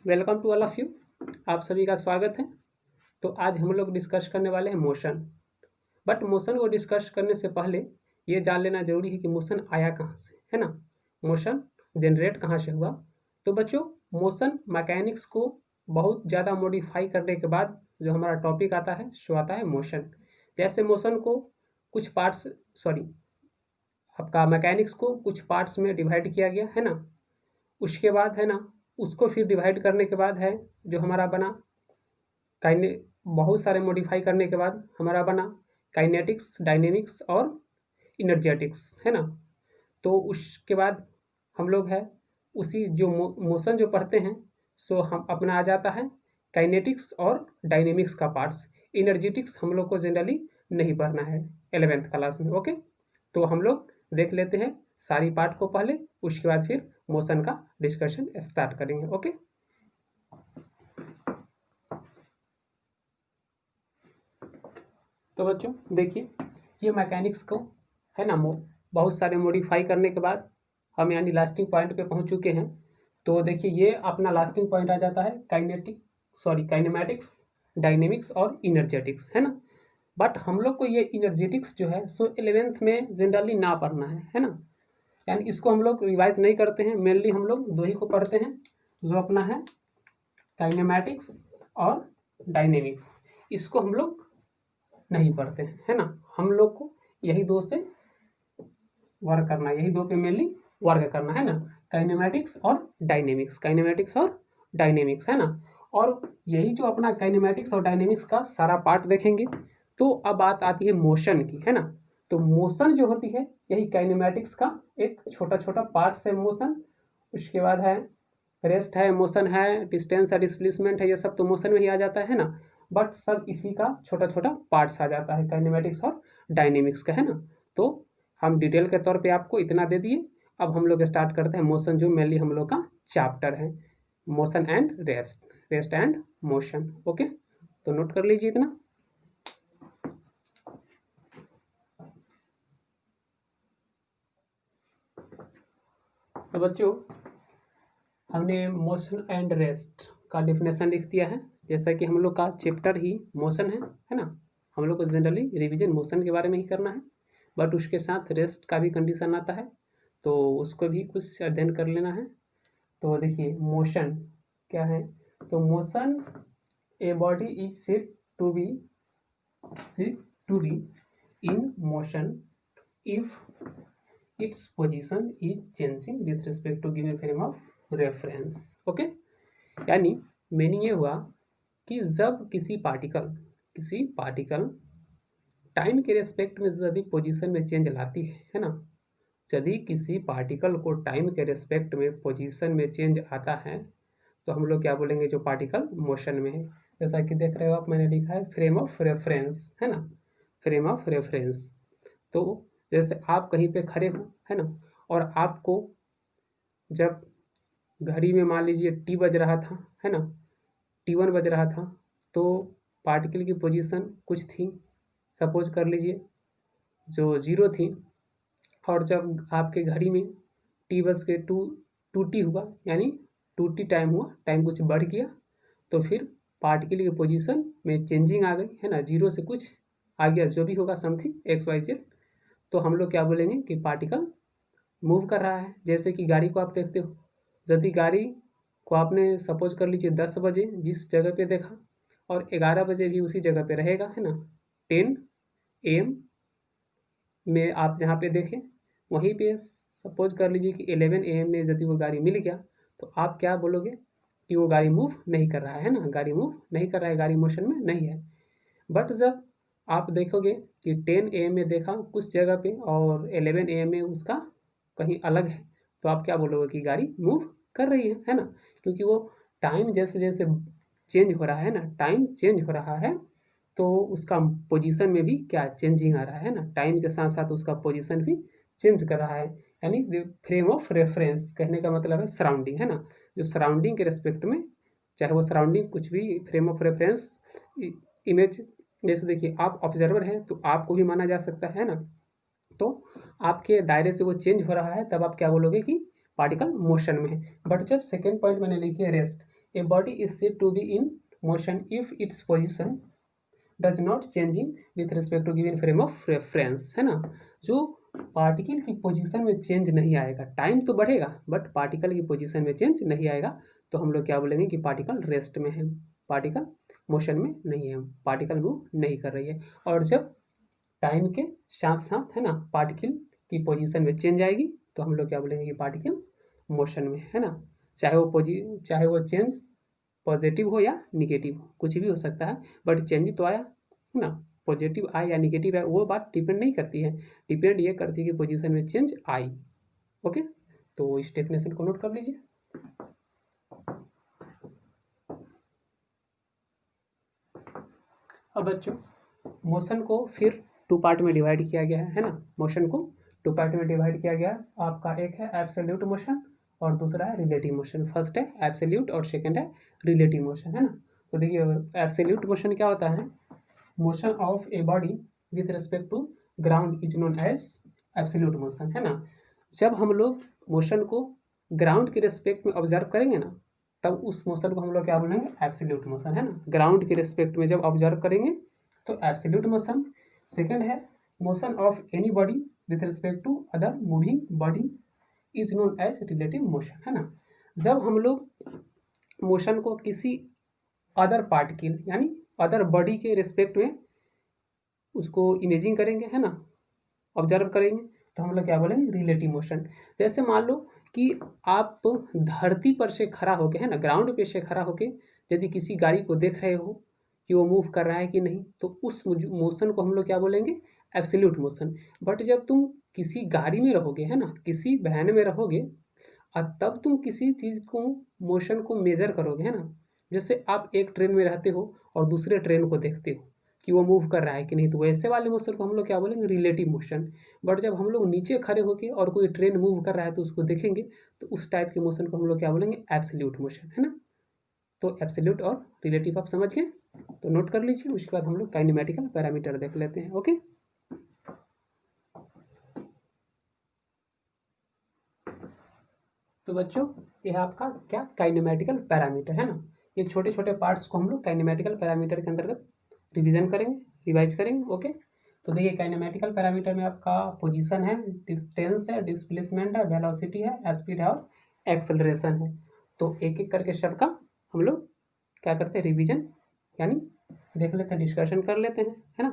Welcome to all of you. आप सभी का स्वागत है। तो आज हम लोग डिस्कस करने वाले हैं मोशन। बट मोशन को डिस्कस करने से पहले ये जान लेना जरूरी है कि मोशन आया कहाँ से, है ना। मोशन जनरेट कहाँ से हुआ। तो बच्चों, मोशन मैकेनिक्स को बहुत ज़्यादा मॉडिफाई करने के बाद जो हमारा टॉपिक आता है सो आता है मोशन। जैसे मोशन को कुछ पार्ट्स सॉरी आपका मैकेनिक्स को कुछ पार्ट्स में डिवाइड किया गया, है ना। उसके बाद है ना, उसको फिर डिवाइड करने के बाद है जो हमारा बना काइने बहुत सारे मॉडिफाई करने के बाद हमारा बना काइनेटिक्स, डायनेमिक्स और इनर्जेटिक्स, है ना। तो उसके बाद हम लोग है उसी जो मोशन जो पढ़ते हैं सो हम अपना आ जाता है काइनेटिक्स और डायनेमिक्स का पार्ट्स। इनर्जेटिक्स हम लोग को जनरली नहीं पढ़ना है 11th क्लास में। ओके, तो हम लोग देख लेते हैं सारी पार्ट को पहले, उसके बाद फिर मोशन का डिस्कशन स्टार्ट करेंगे। ओके, तो बच्चों देखिए, ये मैकेनिक्स को है ना बहुत सारे मॉडिफाई करने के बाद हम यानी लास्टिंग पॉइंट पे पहुंच चुके हैं। तो देखिए, ये अपना लास्टिंग पॉइंट आ जाता है काइनेमेटिक्स, डायनेमिक्स और इनर्जेटिक्स, है ना। बट हम लोग को ये इनर्जेटिक्स जो है सो 11th में जनरली ना पढ़ना है ना। यानी इसको हम लोग रिवाइज नहीं करते हैं, मेनली हम लोग दो ही को पढ़ते हैं जो अपना है काइनेमेटिक्स और डायनेमिक्स। इसको हम लोग नहीं पढ़ते हैं, है ना। हम लोग को यही दो से वर्क करना है, यही दो पे मेनली वर्क करना है ना, काइनेमेटिक्स और डायनेमिक्स, काइनेमेटिक्स और डायनेमिक्स, है ना। और यही जो अपना काइनेमेटिक्स और डायनेमिक्स का सारा पार्ट देखेंगे। तो अब बात आती है मोशन की, है ना। तो मोशन जो होती है यही काइनेमेटिक्स का एक छोटा छोटा पार्ट है मोशन। उसके बाद है रेस्ट है, मोशन है, डिस्टेंस है, डिस्प्लेसमेंट है, ये सब तो मोशन में ही आ जाता है ना। बट सब इसी का छोटा छोटा पार्ट्स आ जाता है काइनेमेटिक्स और डायनेमिक्स का, है ना। तो हम डिटेल के तौर पे आपको इतना दे दिए। अब हम लोग स्टार्ट करते हैं मोशन, जो मेनली हम लोग का चैप्टर है, motion and rest, rest and motion. Okay, तो नोट कर लीजिए इतना। तो बच्चों, हमने मोशन एंड रेस्ट का डिफिनेशन लिख दिया है। जैसा कि हम लोग का चैप्टर ही मोशन है ना। हम लोग को जनरली रिवीजन मोशन के बारे में ही करना है, बट उसके साथ रेस्ट का भी कंडीशन आता है, तो उसको भी कुछ अध्ययन कर लेना है। तो देखिए, मोशन क्या है। तो motion, a body is said to be in motion if its position is changing with respect to given frame of reference। Okay, यानी मीनिंग ये हुआ कि जब किसी पार्टिकल टाइम के रेस्पेक्ट में यदि पोजीशन में चेंज लाती है ना। यदि किसी पार्टिकल को टाइम के रेस्पेक्ट में पोजीशन में चेंज आता है तो हम लोग क्या बोलेंगे, जो पार्टिकल मोशन में है। जैसा कि देख रहे हो आप, मैंने लिखा है फ्रेम ऑफ रेफरेंस, है ना, फ्रेम ऑफ रेफरेंस। तो जैसे आप कहीं पे खड़े हो, है ना, और आपको जब घड़ी में मान लीजिए टी बज रहा था, है ना, T1 बज रहा था, तो पार्टिकल की पोजीशन कुछ थी, सपोज कर लीजिए जो 0 थी। और जब आपके घड़ी में टी बज के 2T हुआ, यानी 2T टाइम हुआ, टाइम कुछ बढ़ गया, तो फिर पार्टिकल की पोजीशन में चेंजिंग आ गई, है ना, 0 से कुछ आ गया, जो भी होगा समथिंग XYZ। तो हम लोग क्या बोलेंगे कि पार्टिकल मूव कर रहा है। जैसे कि गाड़ी को आप देखते हो, यदि गाड़ी को आपने सपोज कर लीजिए 10 बजे जिस जगह पे देखा और 11 बजे भी उसी जगह पे रहेगा, है ना। 10 AM में आप जहाँ पे देखें वहीं पे सपोज कर लीजिए कि 11 AM में यदि वो गाड़ी मिल गया, तो आप क्या बोलोगे कि वो गाड़ी मूव नहीं कर रहा है ना, गाड़ी मूव नहीं कर रहा है, गाड़ी मोशन में नहीं है। बट जब आप देखोगे कि 10 AM में देखा कुछ जगह पे और 11 AM में उसका कहीं अलग है, तो आप क्या बोलोगे कि गाड़ी मूव कर रही है ना। क्योंकि वो टाइम जैसे जैसे चेंज हो रहा है ना, टाइम चेंज हो रहा है, तो उसका पोजीशन में भी क्या चेंजिंग आ रहा है ना, टाइम के साथ साथ उसका पोजीशन भी चेंज कर रहा है। यानी फ्रेम ऑफ रेफरेंस कहने का मतलब है सराउंडिंग, है ना, जो सराउंडिंग के रेस्पेक्ट में, चाहे वो सराउंडिंग कुछ भी, फ्रेम ऑफ रेफरेंस इमेज। जैसे देखिए, आप ऑब्जर्वर हैं तो आपको भी माना जा सकता है ना, तो आपके दायरे से वो चेंज हो रहा है, तब आप क्या बोलोगे कि पार्टिकल मोशन में है। बट जब सेकेंड पॉइंट मैंने लिखी है rest, a body is said to be in motion if its position does not changing with respect to given frame of reference, है ना। जो पार्टिकल की पोजीशन में चेंज नहीं आएगा, टाइम तो बढ़ेगा बट पार्टिकल की पोजीशन में चेंज नहीं आएगा, तो हम लोग क्या बोलेंगे कि पार्टिकल रेस्ट में है, पार्टिकल मोशन में नहीं है, पार्टिकल मूव नहीं कर रही है। और जब टाइम के साथ साथ, है ना, पार्टिकल की पोजीशन में चेंज आएगी तो हम लोग क्या बोलेंगे कि पार्टिकल मोशन में, है ना। चाहे वो चेंज पॉजिटिव हो या निगेटिव हो, कुछ भी हो सकता है, बट चेंज तो आया, है ना। पॉजिटिव आए या निगेटिव आए वो बात डिपेंड नहीं करती है, डिपेंड ये करती है कि पोजीशन में चेंज आई। ओके, तो इस डेफिनेशन को नोट कर लीजिए। अब बच्चों मोशन को फिर टू पार्ट में डिवाइड किया गया है ना। मोशन को टू पार्ट में डिवाइड किया गया, आपका एक है एब्सोल्यूट मोशन और दूसरा है रिलेटिव मोशन। फर्स्ट है एब्सोल्यूट और सेकंड है रिलेटिव मोशन, है ना। तो देखिए एब्सोल्यूट मोशन क्या होता है, motion of a body with respect to ground is known as absolute motion, है ना। जब हम लोग मोशन को ग्राउंड के रिस्पेक्ट में ऑब्जर्व करेंगे ना, तब उस मोशन को हम लोग क्या बोलेंगे, एब्सोल्यूट मोशन, है ना। ग्राउंड के रिस्पेक्ट में जब ऑब्जर्व करेंगे तो एब्सोल्यूट मोशन। सेकंड है motion of any body with respect to other moving body is known as relative motion, है ना। जब हम लोग मोशन को किसी अदर पार्टिकल यानी अदर बॉडी के रिस्पेक्ट में उसको इमेजिंग करेंगे, है ना, ऑब्जर्व करेंगे, तो हम लोग क्या बोलेंगे, रिलेटिव मोशन। जैसे मान लो कि आप धरती पर से खड़ा होके, है ना, ग्राउंड पे से खड़ा होके यदि किसी गाड़ी को देख रहे हो कि वो मूव कर रहा है कि नहीं, तो उस मोशन को हम लोग क्या बोलेंगे, एब्सोल्यूट मोशन। बट जब तुम किसी गाड़ी में रहोगे, है ना, किसी वैन में रहोगे और तब तुम किसी चीज़ को मोशन को मेजर करोगे, है ना। जैसे आप एक ट्रेन में रहते हो और दूसरे ट्रेन को देखते हो कि वो मूव कर रहा है कि नहीं, तो वैसे वाले मोशन को हम लोग क्या बोलेंगे, रिलेटिव मोशन। बट जब हम लोग नीचे खड़े होके और कोई ट्रेन मूव कर रहा है तो उसको देखेंगे, तो उस टाइप के मोशन को हम लोग क्या बोलेंगे, एब्सोल्यूट मोशन, है ना। तो एब्सोल्यूट और रिलेटिव आप समझ गए, तो नोट कर लीजिए। उसके बाद हम लोग काइनेमेटिकल पैरामीटर देख लेते हैं। ओके, तो बच्चों ये आपका क्या, काइनेमेटिकल पैरामीटर, है ना। ये छोटे छोटे पार्ट्स को हम लोग काइनेमेटिकल पैरामीटर के अंतर्गत रिवीजन करेंगे, रिवाइज करेंगे। ओके, तो देखिए काइनेमेटिकल पैरामीटर में आपका पोजीशन है, डिस्टेंस है, डिस्प्लेसमेंट है, वेलोसिटी है, स्पीड है और एक्सेलरेशन है। तो एक एक करके सबका हम लोग क्या करते हैं, रिवीजन यानी देख लेते हैं, डिस्कशन कर लेते हैं, है ना।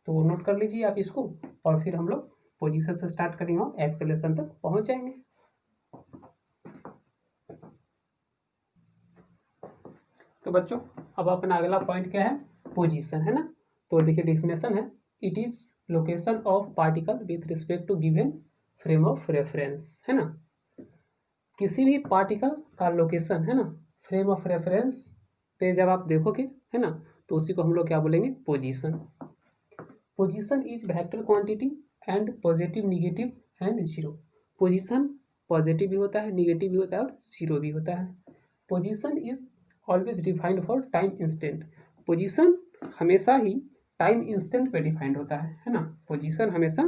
तो नोट कर लीजिए आप इसको, और फिर हम लोग पोजीशन से स्टार्ट करेंगे और एक्सेलरेशन तक पहुंच जाएंगे। तो बच्चों अब अपना अगला पॉइंट क्या है, पोजीशन, है ना। तो देखिए डेफिनेशन है, it is location of particle with respect to given frame of reference, है ना। किसी भी पार्टिकल का लोकेशन, है ना, फ्रेम ऑफ रेफरेंस पे जब आप देखोगे, है ना, तो उसी को हम लोग क्या बोलेंगे, position. Position is vector quantity and positive, negative and zero. Position positive भी होता है, निगेटिव भी होता है और जीरो भी होता है। Position is always defined for time instant. Position हमेशा ही टाइम इंस्टेंट पे डिफाइंड होता है ना। पोजीशन हमेशा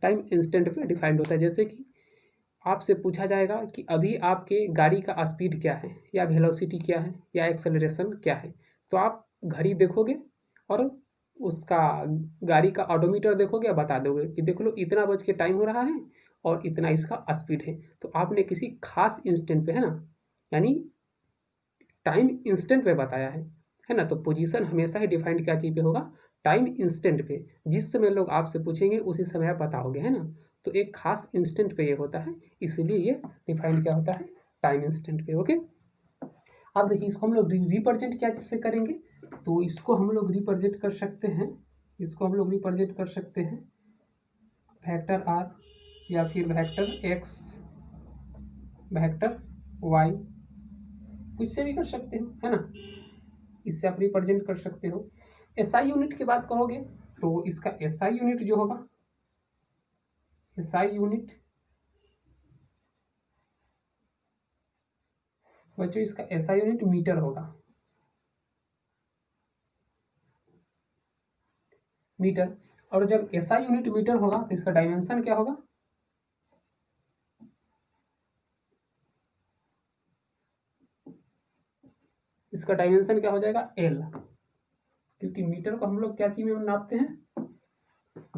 टाइम इंस्टेंट पे डिफाइंड होता है। जैसे कि आपसे पूछा जाएगा कि अभी आपके गाड़ी का स्पीड क्या है, या वेलोसिटी क्या है, या एक्सेलरेशन क्या है, तो आप घड़ी देखोगे और उसका गाड़ी का ऑडोमीटर देखोगे और बता दोगे कि देख लो इतना बज के टाइम हो रहा है और इतना इसका स्पीड है। तो आपने किसी खास इंस्टेंट पे, है ना, यानी टाइम इंस्टेंट पे बताया है ना। तो पोजीशन हमेशा ही डिफाइंड क्या चीज़ पे होगा, टाइम इंस्टेंट पे। जिस समय लोग आपसे पूछेंगे उसी समय आप बताओगे, है ना। तो एक खास इंस्टेंट पे ये होता है, इसीलिए ये डिफाइंड क्या होता है, टाइम इंस्टेंट पे। ओके, अब देखिए इसको हम लोग रिप्रेजेंट क्या चीज़ से करेंगे, तो इसको हम लोग रिप्रेजेंट कर सकते हैं, इसको हम लोग रिप्रेजेंट कर सकते हैं वेक्टर आर, या फिर वेक्टर एक्स, वेक्टर वाई, कुछ से भी कर सकते हो, है ना। इससे आप रिप्रेजेंट कर सकते हो। एसआई यूनिट की बात कहोगे तो इसका एसआई यूनिट जो होगा, एसआई यूनिट बच्चों इसका एसआई यूनिट मीटर होगा, मीटर। और जब एसआई यूनिट मीटर होगा तो इसका डायमेंशन क्या होगा, इसका डायमेंशन क्या हो जाएगा एल, क्योंकि मीटर को हम लोग क्या चीज में नापते हैं,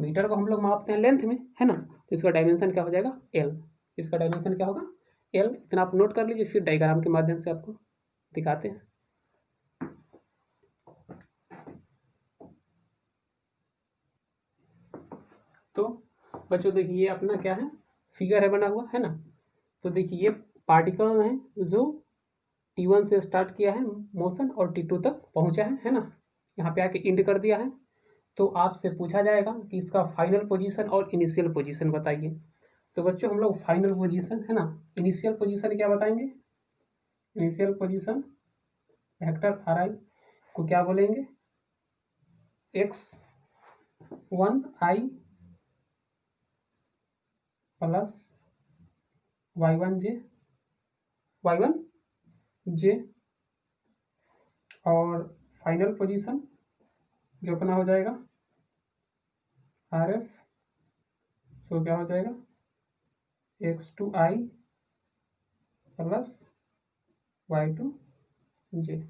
मीटर को हम लोग मापते हैं लेंथ में, है ना। तो इसका डायमेंशन क्या हो जाएगा एल, इसका डायमेंशन क्या होगा एल। इतना आप नोट कर लीजिए, फिर डायग्राम के माध्यम से आपको दिखाते हैं। तो बच्चों देखिए ये अपना क्या है, फिगर है बना हुआ, है ना। तो देखिए ये पार्टिकल है जो T1 से स्टार्ट किया है मोशन और T2 तक पहुंचा है ना। यहाँ पे आके इंड कर दिया है। तो आपसे पूछा जाएगा कि इसका फाइनल पोजीशन और इनिशियल पोजीशन बताइए। तो बच्चों हम लोग फाइनल पोजीशन, है ना, इनिशियल पोजीशन क्या बताएंगे, इनिशियल पोजीशन वेक्टर आर आई को क्या बोलेंगे, x1i प्लस y1j और फाइनल पोजीशन जो अपना हो जाएगा आर एफ, सो क्या हो जाएगा x2i plus y2j,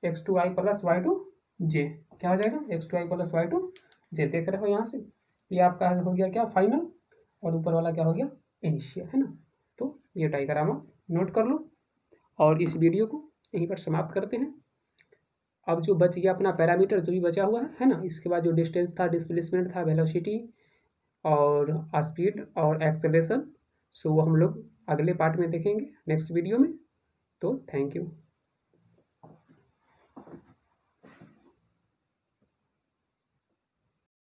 x2i plus y2j क्या हो जाएगा x2i प्लस y2j। देख रहे हो यहाँ से, ये आपका हो गया क्या फाइनल, और ऊपर वाला क्या हो गया इनिशियल, है ना। तो ये डायग्राम आप नोट कर लो, और इस वीडियो को यहीं पर समाप्त करते हैं। अब जो बच गया अपना पैरामीटर जो भी बचा हुआ है ना, इसके बाद जो डिस्टेंस था, डिस्प्लेसमेंट था, वेलोसिटी और स्पीड और एक्सेलरेशन, सो वो हम लोग अगले पार्ट में देखेंगे नेक्स्ट वीडियो में। तो थैंक यू।